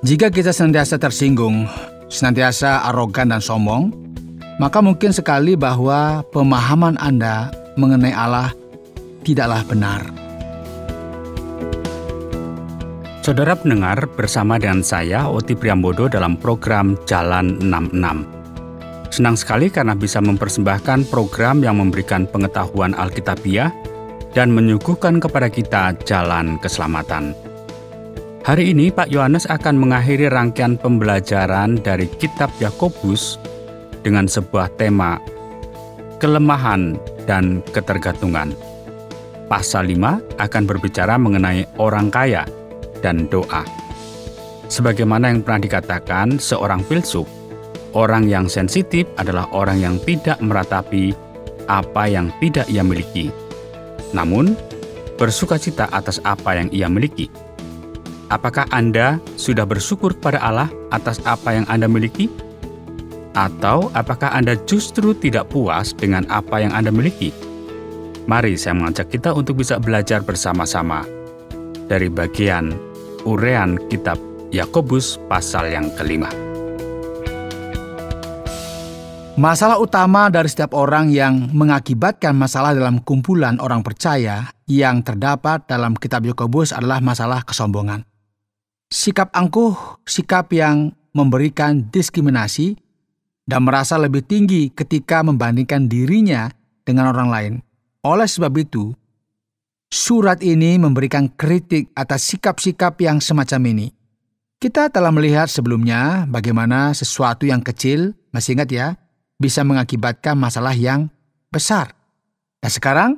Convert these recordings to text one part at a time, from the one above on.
Jika kita senantiasa tersinggung, senantiasa arogan dan sombong, maka mungkin sekali bahwa pemahaman Anda mengenai Allah tidaklah benar. Saudara pendengar, bersama dengan saya, Oti Priambodo dalam program Jalan 66. Senang sekali karena bisa mempersembahkan program yang memberikan pengetahuan Alkitabiah dan menyuguhkan kepada kita jalan keselamatan. Hari ini Pak Yohanes akan mengakhiri rangkaian pembelajaran dari kitab Yakobus dengan sebuah tema, kelemahan dan ketergantungan. Pasal 5 akan berbicara mengenai orang kaya dan doa. Sebagaimana yang pernah dikatakan seorang filsuf, orang yang sensitif adalah orang yang tidak meratapi apa yang tidak ia miliki, namun bersukacita atas apa yang ia miliki. Apakah Anda sudah bersyukur kepada Allah atas apa yang Anda miliki? Atau apakah Anda justru tidak puas dengan apa yang Anda miliki? Mari saya mengajak kita untuk bisa belajar bersama-sama dari bagian uraian kitab Yakobus pasal yang kelima. Masalah utama dari setiap orang yang mengakibatkan masalah dalam kumpulan orang percaya yang terdapat dalam kitab Yakobus adalah masalah kesombongan. Sikap angkuh, sikap yang memberikan diskriminasi dan merasa lebih tinggi ketika membandingkan dirinya dengan orang lain. Oleh sebab itu, surat ini memberikan kritik atas sikap-sikap yang semacam ini. Kita telah melihat sebelumnya bagaimana sesuatu yang kecil, masih ingat ya, bisa mengakibatkan masalah yang besar. Dan sekarang,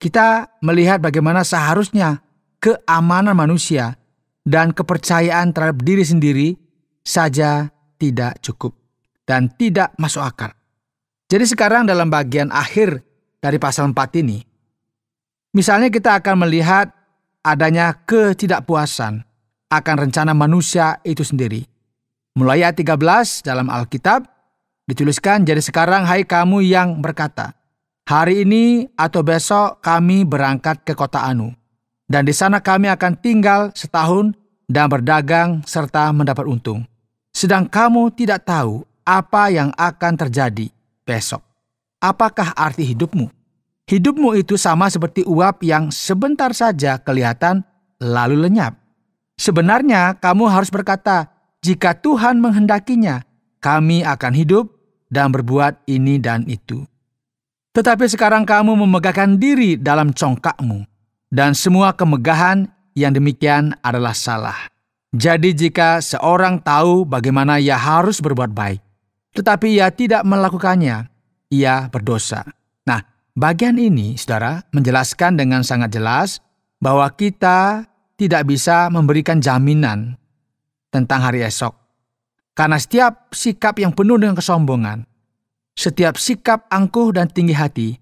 kita melihat bagaimana seharusnya keamanan manusia dan kepercayaan terhadap diri sendiri saja tidak cukup dan tidak masuk akal. Jadi sekarang dalam bagian akhir dari pasal 4 ini, misalnya kita akan melihat adanya ketidakpuasan akan rencana manusia itu sendiri. Mulai ayat 13 dalam Alkitab dituliskan, jadi sekarang hai kamu yang berkata, hari ini atau besok kami berangkat ke kota Anu, dan di sana kami akan tinggal setahun dan berdagang serta mendapat untung. Sedang kamu tidak tahu apa yang akan terjadi besok. Apakah arti hidupmu? Hidupmu itu sama seperti uap yang sebentar saja kelihatan lalu lenyap. Sebenarnya kamu harus berkata, jika Tuhan menghendakinya, kami akan hidup dan berbuat ini dan itu. Tetapi sekarang kamu memegahkan diri dalam congkakmu, dan semua kemegahan yang demikian adalah salah. Jadi jika seorang tahu bagaimana ia harus berbuat baik, tetapi ia tidak melakukannya, ia berdosa. Nah, bagian ini, saudara, menjelaskan dengan sangat jelas bahwa kita tidak bisa memberikan jaminan tentang hari esok. Karena setiap sikap yang penuh dengan kesombongan, setiap sikap angkuh dan tinggi hati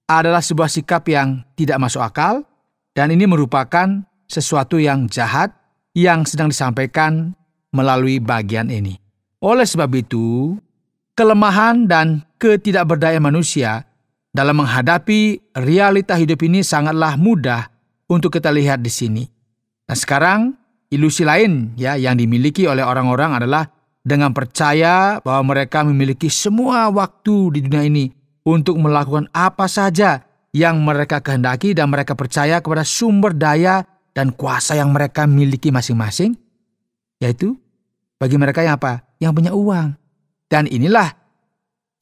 adalah sebuah sikap yang tidak masuk akal, dan ini merupakan sesuatu yang jahat yang sedang disampaikan melalui bagian ini. Oleh sebab itu, kelemahan dan ketidakberdayaan manusia dalam menghadapi realita hidup ini sangatlah mudah untuk kita lihat di sini. Nah sekarang, ilusi lain yang dimiliki oleh orang-orang adalah dengan percaya bahwa mereka memiliki semua waktu di dunia ini untuk melakukan apa saja yang mereka kehendaki, dan mereka percaya kepada sumber daya dan kuasa yang mereka miliki masing-masing, yaitu bagi mereka yang apa? Yang punya uang. Dan inilah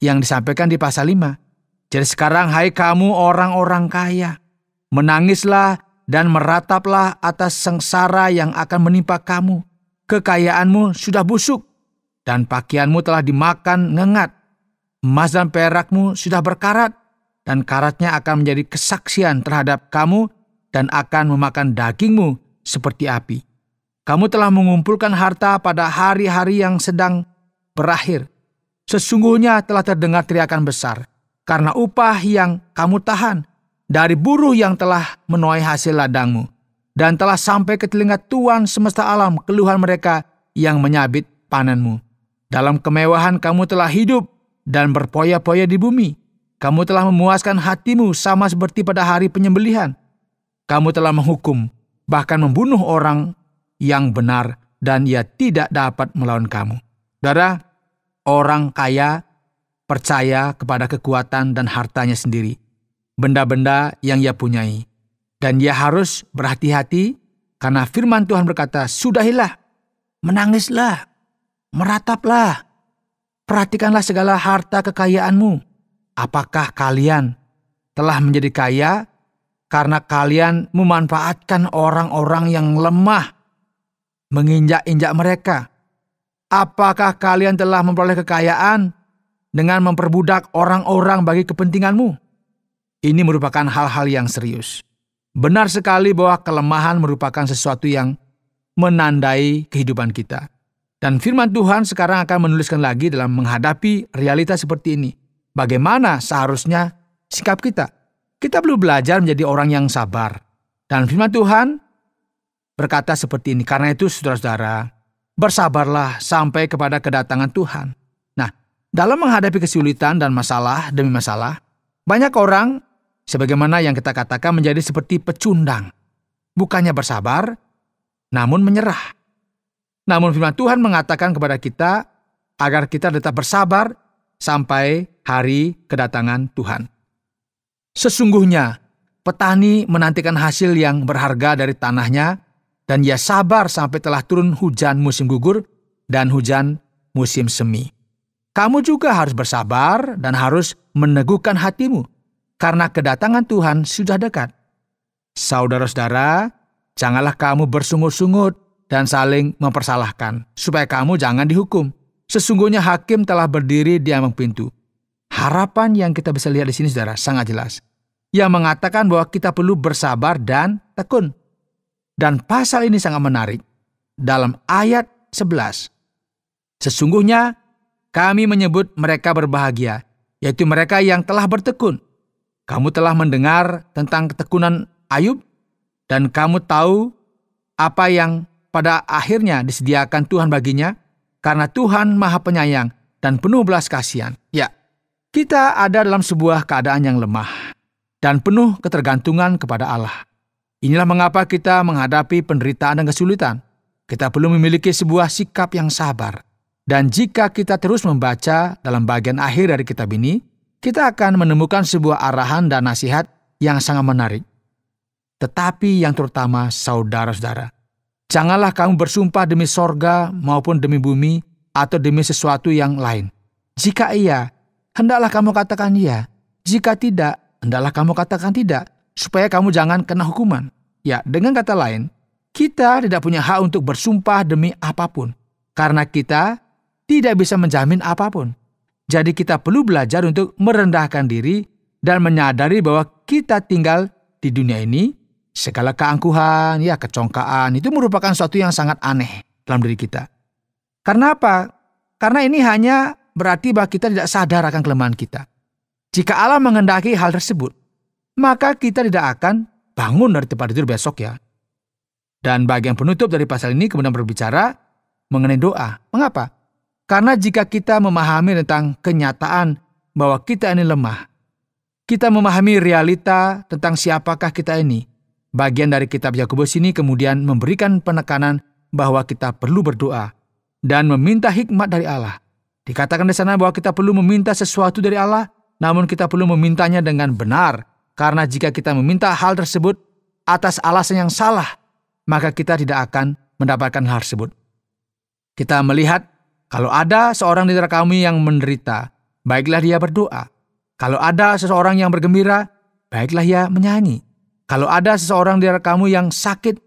yang disampaikan di pasal 5. Jadi sekarang hai kamu orang-orang kaya, menangislah dan merataplah atas sengsara yang akan menimpa kamu. Kekayaanmu sudah busuk, dan pakaianmu telah dimakan ngengat. Emas dan perakmu sudah berkarat, dan karatnya akan menjadi kesaksian terhadap kamu dan akan memakan dagingmu seperti api. Kamu telah mengumpulkan harta pada hari-hari yang sedang berakhir. Sesungguhnya telah terdengar teriakan besar, karena upah yang kamu tahan dari buruh yang telah menuai hasil ladangmu, dan telah sampai ke telinga Tuhan semesta alam keluhan mereka yang menyabit panenmu. Dalam kemewahan kamu telah hidup dan berpoya-poya di bumi. Kamu telah memuaskan hatimu sama seperti pada hari penyembelihan. Kamu telah menghukum, bahkan membunuh orang yang benar dan ia tidak dapat melawan kamu. Saudara, orang kaya percaya kepada kekuatan dan hartanya sendiri, benda-benda yang ia punyai. Dan ia harus berhati-hati karena firman Tuhan berkata, "Sudahilah, menangislah, merataplah, perhatikanlah segala harta kekayaanmu. Apakah kalian telah menjadi kaya karena kalian memanfaatkan orang-orang yang lemah, menginjak-injak mereka? Apakah kalian telah memperoleh kekayaan dengan memperbudak orang-orang bagi kepentinganmu?" Ini merupakan hal-hal yang serius. Benar sekali bahwa kelemahan merupakan sesuatu yang menandai kehidupan kita. Dan firman Tuhan sekarang akan menuliskan lagi dalam menghadapi realitas seperti ini. Bagaimana seharusnya sikap kita? Kita perlu belajar menjadi orang yang sabar. Dan firman Tuhan berkata seperti ini. Karena itu saudara-saudara, bersabarlah sampai kepada kedatangan Tuhan. Nah, dalam menghadapi kesulitan dan masalah demi masalah, banyak orang sebagaimana yang kita katakan menjadi seperti pecundang. Bukannya bersabar, namun menyerah. Namun firman Tuhan mengatakan kepada kita agar kita tetap bersabar sampai hari kedatangan Tuhan. Sesungguhnya petani menantikan hasil yang berharga dari tanahnya dan ia sabar sampai telah turun hujan musim gugur dan hujan musim semi. Kamu juga harus bersabar dan harus meneguhkan hatimu karena kedatangan Tuhan sudah dekat. Saudara-saudara, janganlah kamu bersungut-sungut dan saling mempersalahkan, supaya kamu jangan dihukum. Sesungguhnya hakim telah berdiri di ambang pintu. Harapan yang kita bisa lihat di sini, saudara, sangat jelas. Yang mengatakan bahwa kita perlu bersabar dan tekun. Dan pasal ini sangat menarik. Dalam ayat 11. Sesungguhnya kami menyebut mereka berbahagia, yaitu mereka yang telah bertekun. Kamu telah mendengar tentang ketekunan Ayub, dan kamu tahu apa yang pada akhirnya disediakan Tuhan baginya, karena Tuhan Maha Penyayang dan penuh belas kasihan. Ya, kita ada dalam sebuah keadaan yang lemah dan penuh ketergantungan kepada Allah. Inilah mengapa kita menghadapi penderitaan dan kesulitan. Kita perlu memiliki sebuah sikap yang sabar. Dan jika kita terus membaca dalam bagian akhir dari kitab ini, kita akan menemukan sebuah arahan dan nasihat yang sangat menarik. Tetapi yang terutama, saudara-saudara, janganlah kamu bersumpah demi sorga maupun demi bumi atau demi sesuatu yang lain. Jika iya, hendaklah kamu katakan iya. Jika tidak, hendaklah kamu katakan tidak, supaya kamu jangan kena hukuman. Ya, dengan kata lain, kita tidak punya hak untuk bersumpah demi apapun, karena kita tidak bisa menjamin apapun. Jadi kita perlu belajar untuk merendahkan diri dan menyadari bahwa kita tinggal di dunia ini, segala keangkuhan, ya kecongkaan, itu merupakan sesuatu yang sangat aneh dalam diri kita. Karena apa? Karena ini hanya berarti bahwa kita tidak sadar akan kelemahan kita. Jika Allah menghendaki hal tersebut, maka kita tidak akan bangun dari tempat tidur besok ya. Dan bagian penutup dari pasal ini kemudian berbicara mengenai doa. Mengapa? Karena jika kita memahami tentang kenyataan bahwa kita ini lemah, kita memahami realita tentang siapakah kita ini. Bagian dari kitab Yakobus ini kemudian memberikan penekanan bahwa kita perlu berdoa dan meminta hikmat dari Allah. Dikatakan di sana bahwa kita perlu meminta sesuatu dari Allah, namun kita perlu memintanya dengan benar. Karena jika kita meminta hal tersebut atas alasan yang salah, maka kita tidak akan mendapatkan hal tersebut. Kita melihat kalau ada seorang di antara kamu yang menderita, baiklah dia berdoa. Kalau ada seseorang yang bergembira, baiklah ia menyanyi. Kalau ada seseorang di antara kamu yang sakit,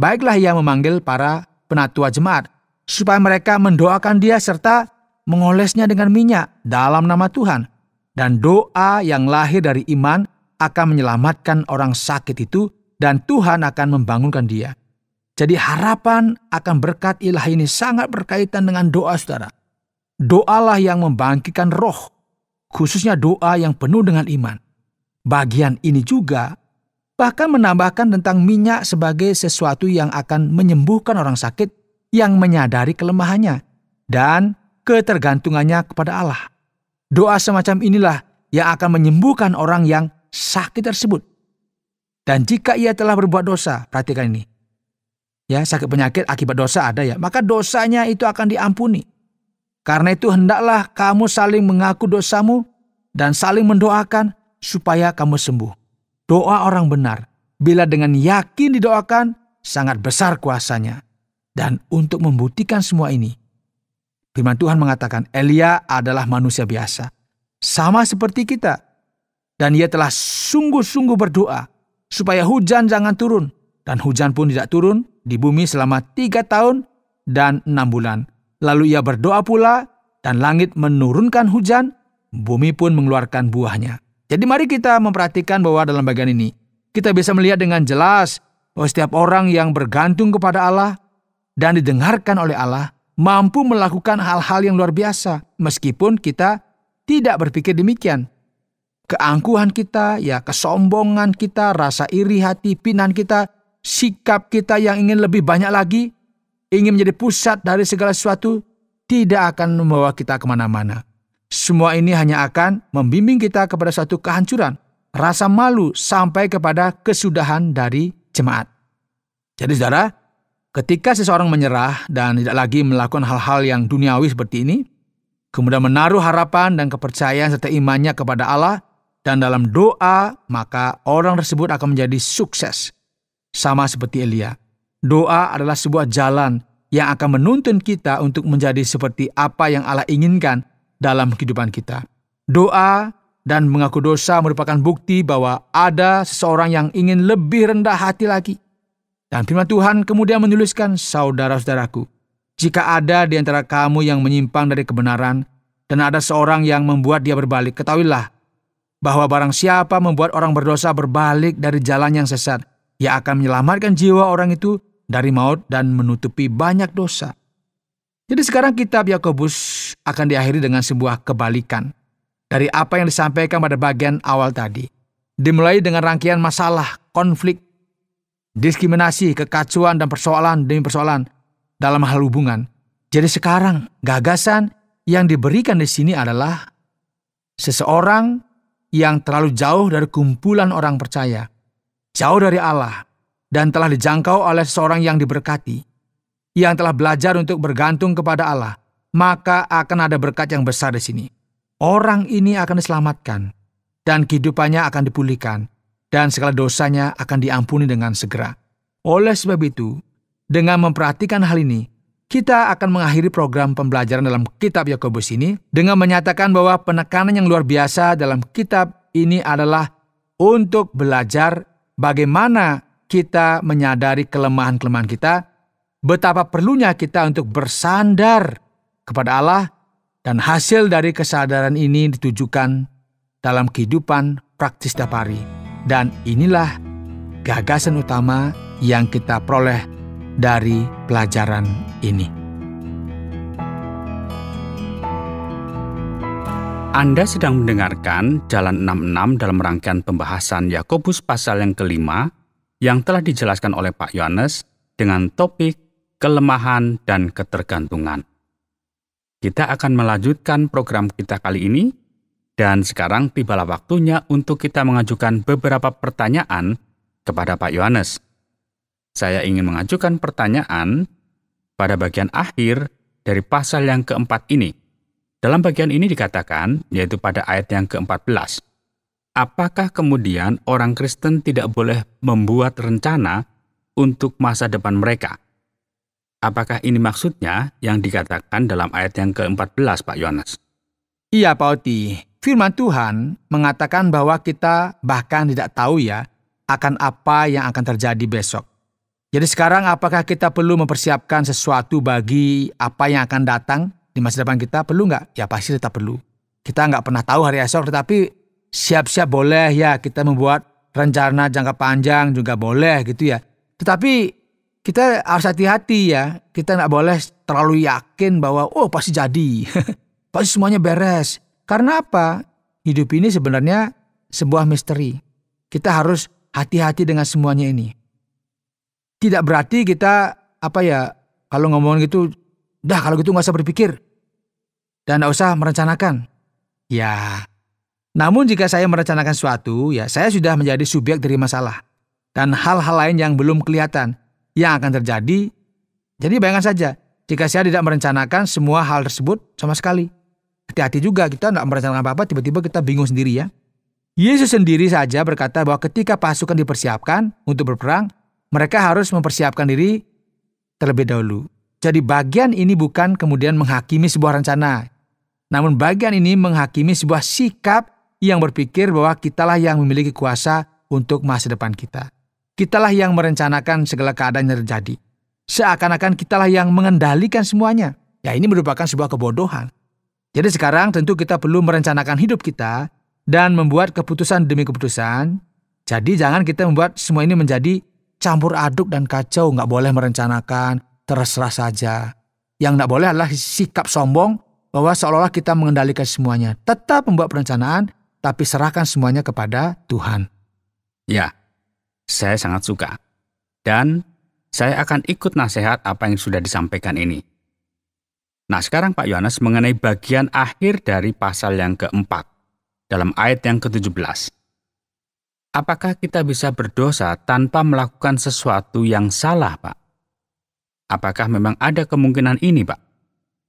baiklah ia memanggil para penatua jemaat, supaya mereka mendoakan dia serta mengolesnya dengan minyak dalam nama Tuhan. Dan doa yang lahir dari iman akan menyelamatkan orang sakit itu, dan Tuhan akan membangunkan dia. Jadi harapan akan berkat ilahi ini sangat berkaitan dengan doa, saudara. Doalah yang membangkitkan roh, khususnya doa yang penuh dengan iman. Bagian ini juga bahkan menambahkan tentang minyak sebagai sesuatu yang akan menyembuhkan orang sakit yang menyadari kelemahannya dan ketergantungannya kepada Allah. Doa semacam inilah yang akan menyembuhkan orang yang sakit tersebut. Dan jika ia telah berbuat dosa, perhatikan ini, ya sakit penyakit akibat dosa ada ya, maka dosanya itu akan diampuni. Karena itu hendaklah kamu saling mengaku dosamu dan saling mendoakan supaya kamu sembuh. Doa orang benar, bila dengan yakin didoakan, sangat besar kuasanya. Dan untuk membuktikan semua ini, firman Tuhan mengatakan Elia adalah manusia biasa, sama seperti kita. Dan ia telah sungguh-sungguh berdoa supaya hujan jangan turun. Dan hujan pun tidak turun di bumi selama 3 tahun dan 6 bulan. Lalu ia berdoa pula dan langit menurunkan hujan, bumi pun mengeluarkan buahnya. Jadi mari kita memperhatikan bahwa dalam bagian ini, kita bisa melihat dengan jelas bahwa setiap orang yang bergantung kepada Allah dan didengarkan oleh Allah, mampu melakukan hal-hal yang luar biasa, meskipun kita tidak berpikir demikian. Keangkuhan kita, ya kesombongan kita, rasa iri hati, pinan kita, sikap kita yang ingin lebih banyak lagi, ingin menjadi pusat dari segala sesuatu, tidak akan membawa kita kemana-mana. Semua ini hanya akan membimbing kita kepada suatu kehancuran, rasa malu, sampai kepada kesudahan dari jemaat. Jadi saudara, ketika seseorang menyerah dan tidak lagi melakukan hal-hal yang duniawi seperti ini, kemudian menaruh harapan dan kepercayaan serta imannya kepada Allah, dan dalam doa, maka orang tersebut akan menjadi sukses. Sama seperti Elia. Doa adalah sebuah jalan yang akan menuntun kita untuk menjadi seperti apa yang Allah inginkan dalam kehidupan kita. Doa dan mengaku dosa merupakan bukti bahwa ada seseorang yang ingin lebih rendah hati lagi. Dan firman Tuhan kemudian menuliskan, saudara-saudaraku, jika ada di antara kamu yang menyimpang dari kebenaran, dan ada seorang yang membuat dia berbalik, ketahuilah bahwa barang siapa membuat orang berdosa berbalik dari jalan yang sesat, ia akan menyelamatkan jiwa orang itu dari maut dan menutupi banyak dosa. Jadi sekarang kitab Yakobus akan diakhiri dengan sebuah kebalikan dari apa yang disampaikan pada bagian awal tadi. Dimulai dengan rangkaian masalah, konflik, diskriminasi, kekacauan, dan persoalan demi persoalan dalam hal hubungan. Jadi sekarang gagasan yang diberikan di sini adalah seseorang yang terlalu jauh dari kumpulan orang percaya, jauh dari Allah, dan telah dijangkau oleh seseorang yang diberkati, yang telah belajar untuk bergantung kepada Allah, maka akan ada berkat yang besar di sini. Orang ini akan diselamatkan, dan kehidupannya akan dipulihkan, dan segala dosanya akan diampuni dengan segera. Oleh sebab itu, dengan memperhatikan hal ini, kita akan mengakhiri program pembelajaran dalam kitab Yakobus ini dengan menyatakan bahwa penekanan yang luar biasa dalam kitab ini adalah untuk belajar bagaimana kita menyadari kelemahan-kelemahan kita, betapa perlunya kita untuk bersandar kepada Allah, dan hasil dari kesadaran ini ditujukan dalam kehidupan praktis setiap hari. Dan inilah gagasan utama yang kita peroleh dari pelajaran ini. Anda sedang mendengarkan Jalan 66 dalam rangkaian pembahasan Yakobus pasal yang kelima yang telah dijelaskan oleh Pak Yohanes dengan topik kelemahan dan ketergantungan. Kita akan melanjutkan program kita kali ini, dan sekarang tibalah waktunya untuk kita mengajukan beberapa pertanyaan kepada Pak Yohanes. Saya ingin mengajukan pertanyaan pada bagian akhir dari pasal yang keempat ini. Dalam bagian ini dikatakan, yaitu pada ayat yang ke-14, apakah kemudian orang Kristen tidak boleh membuat rencana untuk masa depan mereka? Apakah ini maksudnya yang dikatakan dalam ayat yang ke-14, Pak Yohanes? Iya, Pak Oti. Firman Tuhan mengatakan bahwa kita bahkan tidak tahu ya akan apa yang akan terjadi besok. Jadi sekarang apakah kita perlu mempersiapkan sesuatu bagi apa yang akan datang di masa depan kita? Perlu nggak? Ya pasti tetap perlu. Kita nggak pernah tahu hari esok, tetapi siap-siap boleh ya, kita membuat rencana jangka panjang juga boleh gitu ya. Tetapi kita harus hati-hati ya, kita nggak boleh terlalu yakin bahwa pasti jadi, pasti semuanya beres. Karena apa? Hidup ini sebenarnya sebuah misteri. Kita harus hati-hati dengan semuanya ini. Tidak berarti kita kalau ngomong gitu, kalau gitu nggak usah berpikir dan nggak usah merencanakan. Ya, namun jika saya merencanakan sesuatu, ya saya sudah menjadi subjek dari masalah dan hal-hal lain yang belum kelihatan, yang akan terjadi. Jadi bayangkan saja, jika saya tidak merencanakan semua hal tersebut sama sekali. Hati-hati juga, kita tidak merencanakan apa-apa, tiba-tiba kita bingung sendiri ya. Yesus sendiri saja berkata bahwa ketika pasukan dipersiapkan untuk berperang, mereka harus mempersiapkan diri terlebih dahulu. Jadi bagian ini bukan kemudian menghakimi sebuah rencana, namun bagian ini menghakimi sebuah sikap yang berpikir bahwa kitalah yang memiliki kuasa untuk masa depan kita. Kitalah yang merencanakan segala keadaan yang terjadi. Seakan-akan kitalah yang mengendalikan semuanya. Ya, ini merupakan sebuah kebodohan. Jadi sekarang tentu kita perlu merencanakan hidup kita dan membuat keputusan demi keputusan. Jadi jangan kita membuat semua ini menjadi campur aduk dan kacau. Nggak boleh merencanakan, terserah saja. Yang nggak boleh adalah sikap sombong bahwa seolah-olah kita mengendalikan semuanya. Tetap membuat perencanaan, tapi serahkan semuanya kepada Tuhan. Ya, saya sangat suka. Dan saya akan ikut nasihat apa yang sudah disampaikan ini. Nah, sekarang Pak Yohanes mengenai bagian akhir dari pasal yang keempat, dalam ayat yang ke-17. Apakah kita bisa berdosa tanpa melakukan sesuatu yang salah, Pak? Apakah memang ada kemungkinan ini, Pak?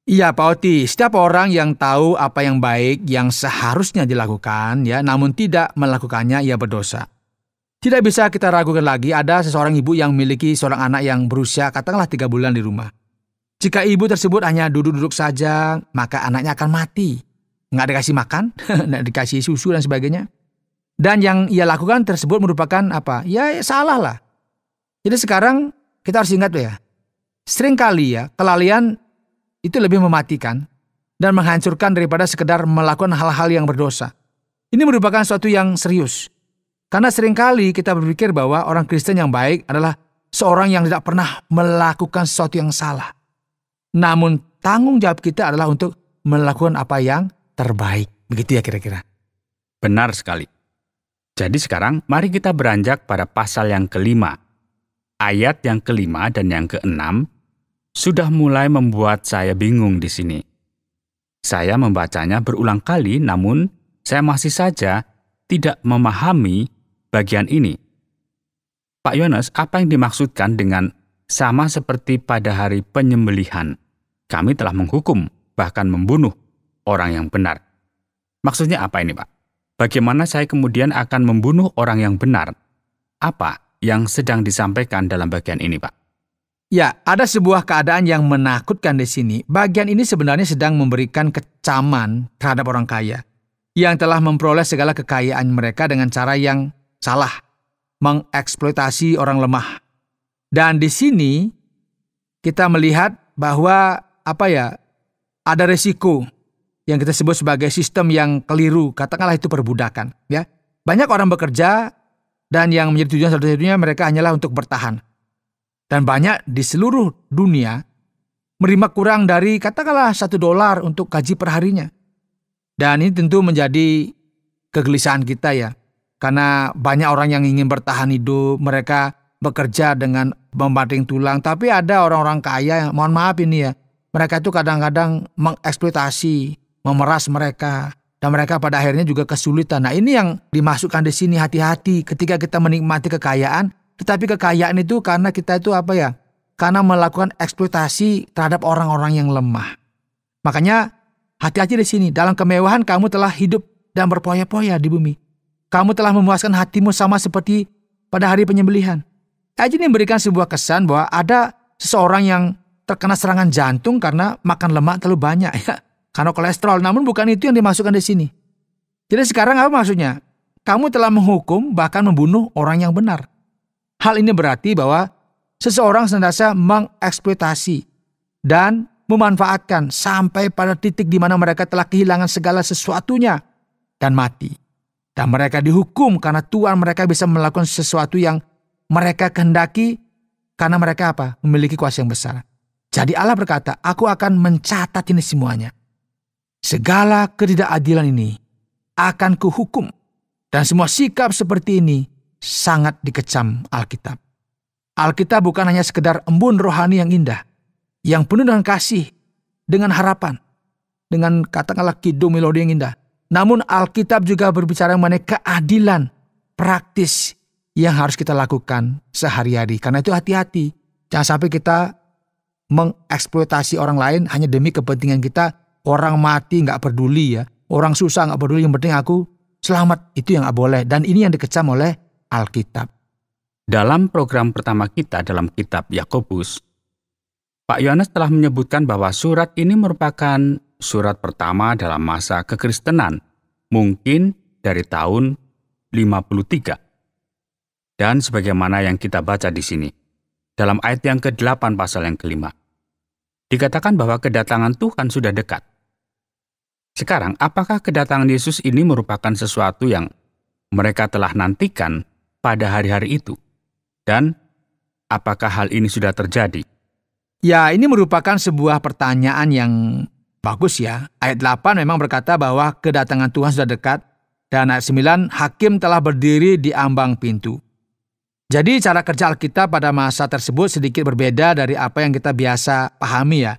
Iya, Pak Oti. Setiap orang yang tahu apa yang baik yang seharusnya dilakukan, ya, namun tidak melakukannya, ia berdosa. Tidak bisa kita ragukan lagi ada seseorang ibu yang memiliki seorang anak yang berusia katakanlah 3 bulan di rumah. Jika ibu tersebut hanya duduk-duduk saja, maka anaknya akan mati. Nggak dikasih makan, nggak dikasih susu dan sebagainya. Dan yang ia lakukan tersebut merupakan apa? Ya salah lah. Jadi sekarang kita harus ingat ya, seringkali ya kelalaian itu lebih mematikan dan menghancurkan daripada sekedar melakukan hal-hal yang berdosa. Ini merupakan sesuatu yang serius. Karena seringkali kita berpikir bahwa orang Kristen yang baik adalah seorang yang tidak pernah melakukan sesuatu yang salah. Namun tanggung jawab kita adalah untuk melakukan apa yang terbaik. Begitu ya kira-kira. Benar sekali. Jadi sekarang mari kita beranjak pada pasal yang kelima. Ayat yang kelima dan yang keenam sudah mulai membuat saya bingung di sini. Saya membacanya berulang kali, namun saya masih saja tidak memahami bagian ini. Pak Yohanes, apa yang dimaksudkan dengan sama seperti pada hari penyembelihan? Kami telah menghukum, bahkan membunuh orang yang benar. Maksudnya apa ini, Pak? Bagaimana saya kemudian akan membunuh orang yang benar? Apa yang sedang disampaikan dalam bagian ini, Pak? Ya, ada sebuah keadaan yang menakutkan di sini. Bagian ini sebenarnya sedang memberikan kecaman terhadap orang kaya yang telah memperoleh segala kekayaan mereka dengan cara yang salah, mengeksploitasi orang lemah. Dan di sini kita melihat bahwa ada resiko yang kita sebut sebagai sistem yang keliru, katakanlah itu perbudakan. Ya, banyak orang bekerja dan yang menjadi tujuan satu-satunya mereka hanyalah untuk bertahan. Dan banyak di seluruh dunia menerima kurang dari katakanlah $1 untuk gaji perharinya. Dan ini tentu menjadi kegelisahan kita ya. Karena banyak orang yang ingin bertahan hidup, mereka bekerja dengan membanting tulang. Tapi ada orang-orang kaya yang, mohon maaf ini ya, mereka itu kadang-kadang mengeksploitasi, memeras mereka. Dan mereka pada akhirnya juga kesulitan. Nah ini yang dimasukkan di sini, hati-hati ketika kita menikmati kekayaan. Tetapi kekayaan itu karena kita itu karena melakukan eksploitasi terhadap orang-orang yang lemah. Makanya hati-hati di sini. Dalam kemewahan kamu telah hidup dan berpoya-poya di bumi. Kamu telah memuaskan hatimu sama seperti pada hari penyembelihan. Ayat ini memberikan sebuah kesan bahwa ada seseorang yang terkena serangan jantung karena makan lemak terlalu banyak ya. Karena kolesterol. Namun bukan itu yang dimasukkan di sini. Jadi sekarang apa maksudnya? Kamu telah menghukum bahkan membunuh orang yang benar. Hal ini berarti bahwa seseorang senantiasa mengeksploitasi dan memanfaatkan sampai pada titik di mana mereka telah kehilangan segala sesuatunya dan mati. Dan mereka dihukum karena Tuhan mereka bisa melakukan sesuatu yang mereka kehendaki karena mereka memiliki kuasa yang besar. Jadi Allah berkata, aku akan mencatat ini semuanya. Segala ketidakadilan ini akan kuhukum. Dan semua sikap seperti ini sangat dikecam Alkitab. Alkitab bukan hanya sekedar embun rohani yang indah, yang penuh dengan kasih, dengan harapan, dengan katakanlah kidung melodi yang indah. Namun Alkitab juga berbicara mengenai keadilan praktis yang harus kita lakukan sehari-hari. Karena itu hati-hati. Jangan sampai kita mengeksploitasi orang lain hanya demi kepentingan kita. Orang mati nggak peduli ya, orang susah nggak peduli, yang penting aku selamat. Itu yang nggak boleh, dan ini yang dikecam oleh Alkitab. Dalam program pertama kita dalam kitab Yakobus, Pak Yohanes telah menyebutkan bahwa surat ini merupakan surat pertama dalam masa kekristenan, mungkin dari tahun 53. Dan sebagaimana yang kita baca di sini, dalam ayat yang ke-8 pasal yang ke-5, dikatakan bahwa kedatangan Tuhan sudah dekat. Sekarang, apakah kedatangan Yesus ini merupakan sesuatu yang mereka telah nantikan pada hari-hari itu? Dan apakah hal ini sudah terjadi? Ya, ini merupakan sebuah pertanyaan yang bagus ya. Ayat 8 memang berkata bahwa kedatangan Tuhan sudah dekat. Dan ayat 9, hakim telah berdiri di ambang pintu. Jadi cara kerja Alkitab pada masa tersebut sedikit berbeda dari apa yang kita biasa pahami ya.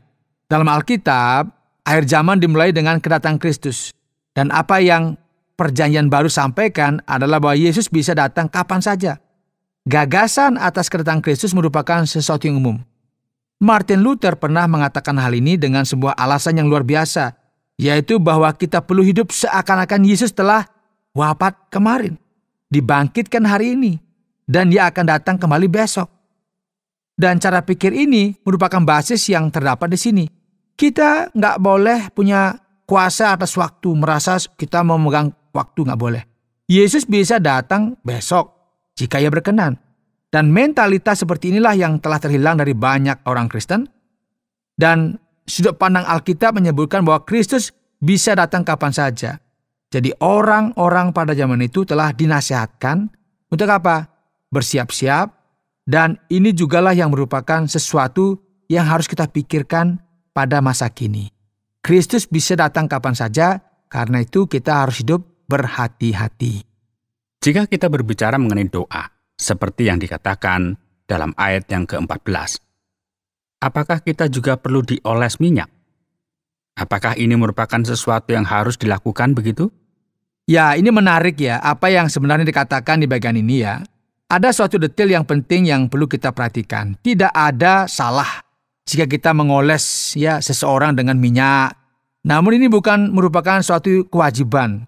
Dalam Alkitab, akhir zaman dimulai dengan kedatangan Kristus. Dan apa yang perjanjian baru sampaikan adalah bahwa Yesus bisa datang kapan saja. Gagasan atas kedatangan Kristus merupakan sesuatu yang umum. Martin Luther pernah mengatakan hal ini dengan sebuah alasan yang luar biasa, yaitu bahwa kita perlu hidup seakan-akan Yesus telah wafat kemarin, dibangkitkan hari ini, dan dia akan datang kembali besok. Dan cara pikir ini merupakan basis yang terdapat di sini. Kita nggak boleh punya kuasa atas waktu, merasa kita memegang waktu, nggak boleh. Yesus bisa datang besok jika ia berkenan. Dan mentalitas seperti inilah yang telah terhilang dari banyak orang Kristen. Dan sudut pandang Alkitab menyebutkan bahwa Kristus bisa datang kapan saja. Jadi orang-orang pada zaman itu telah dinasihatkan untuk apa? Bersiap-siap. Dan ini jugalah yang merupakan sesuatu yang harus kita pikirkan pada masa kini. Kristus bisa datang kapan saja, karena itu kita harus hidup berhati-hati. Jika kita berbicara mengenai doa, seperti yang dikatakan dalam ayat yang ke-14, apakah kita juga perlu dioles minyak? Apakah ini merupakan sesuatu yang harus dilakukan begitu? Ya, ini menarik ya, apa yang sebenarnya dikatakan di bagian ini ya. Ada suatu detail yang penting yang perlu kita perhatikan. Tidak ada salah jika kita mengoles ya seseorang dengan minyak. Namun ini bukan merupakan suatu kewajiban.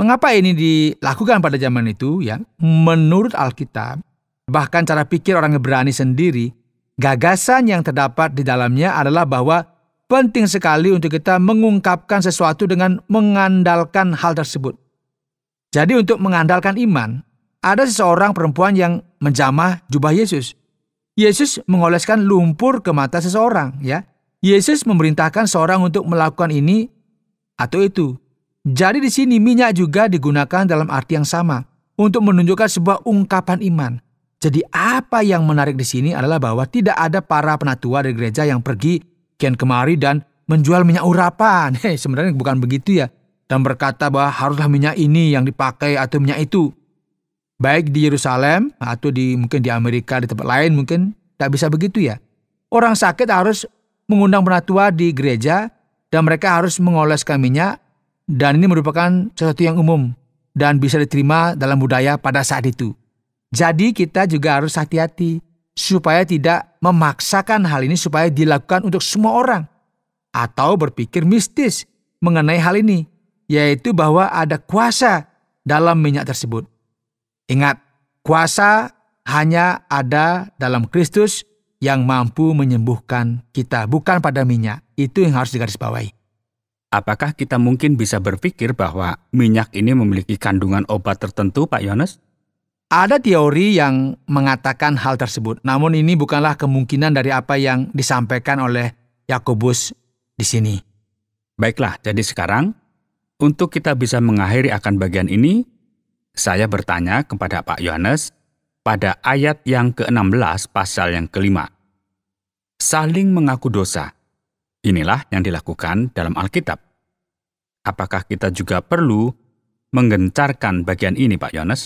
Mengapa ini dilakukan pada zaman itu ya? Menurut Alkitab, bahkan cara pikir orang Ibrani sendiri, gagasan yang terdapat di dalamnya adalah bahwa penting sekali untuk kita mengungkapkan sesuatu dengan mengandalkan hal tersebut. Jadi untuk mengandalkan iman, ada seseorang perempuan yang menjamah jubah Yesus. Yesus mengoleskan lumpur ke mata seseorang ya. Yesus memerintahkan seorang untuk melakukan ini atau itu. Jadi di sini minyak juga digunakan dalam arti yang sama untuk menunjukkan sebuah ungkapan iman. Jadi apa yang menarik di sini adalah bahwa tidak ada para penatua dari gereja yang pergi kian kemari dan menjual minyak urapan. Sebenarnya bukan begitu ya. Dan berkata bahwa haruslah minyak ini yang dipakai atau minyak itu. Baik di Yerusalem atau mungkin di Amerika, di tempat lain mungkin tak bisa begitu ya. Orang sakit harus mengundang penatua di gereja dan mereka harus mengoleskan minyak. Dan ini merupakan sesuatu yang umum dan bisa diterima dalam budaya pada saat itu. Jadi kita juga harus hati-hati supaya tidak memaksakan hal ini supaya dilakukan untuk semua orang. Atau berpikir mistis mengenai hal ini, yaitu bahwa ada kuasa dalam minyak tersebut. Ingat, kuasa hanya ada dalam Kristus yang mampu menyembuhkan kita, bukan pada minyak. Itu yang harus digarisbawahi. Apakah kita mungkin bisa berpikir bahwa minyak ini memiliki kandungan obat tertentu, Pak Yohanes? Ada teori yang mengatakan hal tersebut, namun ini bukanlah kemungkinan dari apa yang disampaikan oleh Yakobus di sini. Baiklah, jadi sekarang, untuk kita bisa mengakhiri akan bagian ini, saya bertanya kepada Pak Yohanes pada ayat yang ke-16 pasal yang ke-5. Saling mengaku dosa. Inilah yang dilakukan dalam Alkitab. Apakah kita juga perlu menggencarkan bagian ini, Pak Yohanes?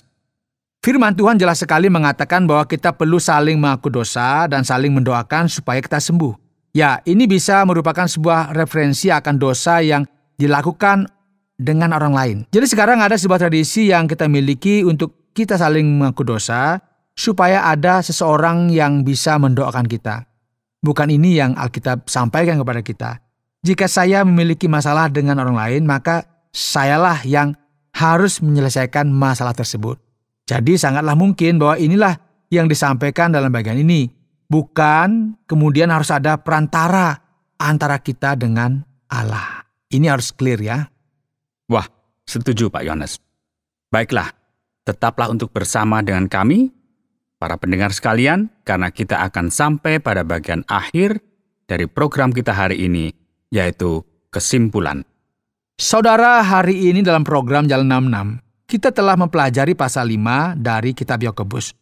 Firman Tuhan jelas sekali mengatakan bahwa kita perlu saling mengaku dosa dan saling mendoakan supaya kita sembuh. Ya, ini bisa merupakan sebuah referensi akan dosa yang dilakukan dengan orang lain. Jadi sekarang ada sebuah tradisi yang kita miliki untuk kita saling mengaku dosa, supaya ada seseorang yang bisa mendoakan kita. Bukan ini yang Alkitab sampaikan kepada kita. Jika saya memiliki masalah dengan orang lain, maka sayalah yang harus menyelesaikan masalah tersebut. Jadi sangatlah mungkin bahwa inilah yang disampaikan dalam bagian ini. Bukan kemudian harus ada perantara antara kita dengan Allah. Ini harus clear ya. Wah, setuju Pak Yohanes. Baiklah, tetaplah untuk bersama dengan kami, para pendengar sekalian, karena kita akan sampai pada bagian akhir dari program kita hari ini, yaitu kesimpulan. Saudara, hari ini dalam program Jalan 66, kita telah mempelajari pasal 5 dari kitab Yakobus.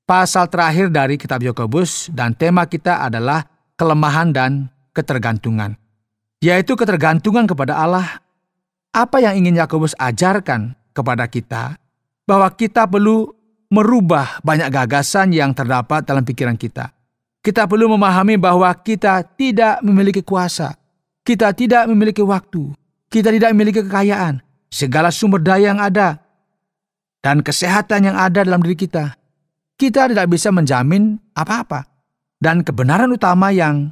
Pasal terakhir dari kitab Yakobus dan tema kita adalah kelemahan dan ketergantungan, yaitu ketergantungan kepada Allah. Apa yang ingin Yakobus ajarkan kepada kita? Bahwa kita perlu merubah banyak gagasan yang terdapat dalam pikiran kita. Kita perlu memahami bahwa kita tidak memiliki kuasa, kita tidak memiliki waktu, kita tidak memiliki kekayaan, segala sumber daya yang ada, dan kesehatan yang ada dalam diri kita. Kita tidak bisa menjamin apa-apa. Dan kebenaran utama yang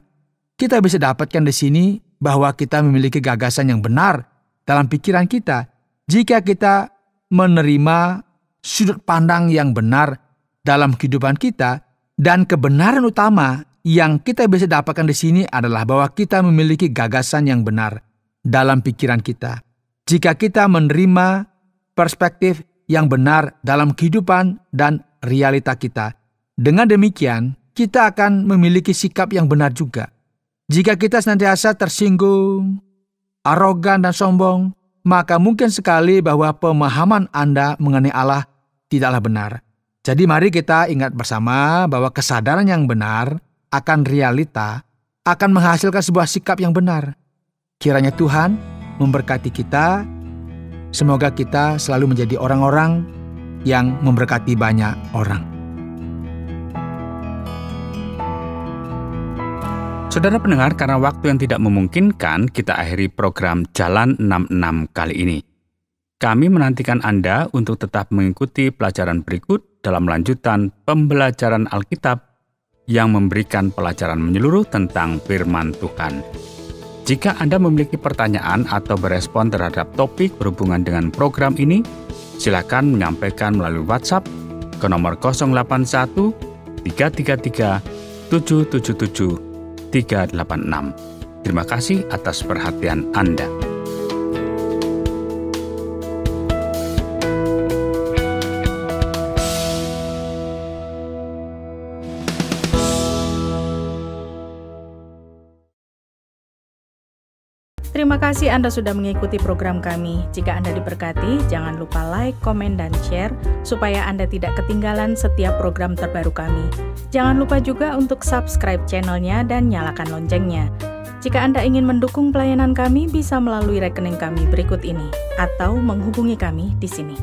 kita bisa dapatkan di sini bahwa kita memiliki gagasan yang benar dalam pikiran kita jika kita menerima sudut pandang yang benar dalam kehidupan kita. Dan kebenaran utama yang kita bisa dapatkan di sini adalah bahwa kita memiliki gagasan yang benar dalam pikiran kita. Jika kita menerima perspektif yang benar dalam kehidupan dan realita kita, dengan demikian kita akan memiliki sikap yang benar juga. Jika kita senantiasa tersinggung, arogan dan sombong, maka mungkin sekali bahwa pemahaman Anda mengenai Allah tidaklah benar. Jadi mari kita ingat bersama bahwa kesadaran yang benar akan realita akan menghasilkan sebuah sikap yang benar. Kiranya Tuhan memberkati kita. Semoga kita selalu menjadi orang-orang yang memberkati banyak orang. Saudara pendengar, karena waktu yang tidak memungkinkan, kita akhiri program Jalan 66 kali ini. Kami menantikan Anda untuk tetap mengikuti pelajaran berikut dalam lanjutan pembelajaran Alkitab yang memberikan pelajaran menyeluruh tentang firman Tuhan. Jika Anda memiliki pertanyaan atau berespon terhadap topik berhubungan dengan program ini, silakan menyampaikan melalui WhatsApp ke nomor 081 333 777 386. Terima kasih atas perhatian Anda. Terima kasih Anda sudah mengikuti program kami. Jika Anda diberkati, jangan lupa like, komen, dan share supaya Anda tidak ketinggalan setiap program terbaru kami. Jangan lupa juga untuk subscribe channelnya dan nyalakan loncengnya. Jika Anda ingin mendukung pelayanan kami, bisa melalui rekening kami berikut ini atau menghubungi kami di sini.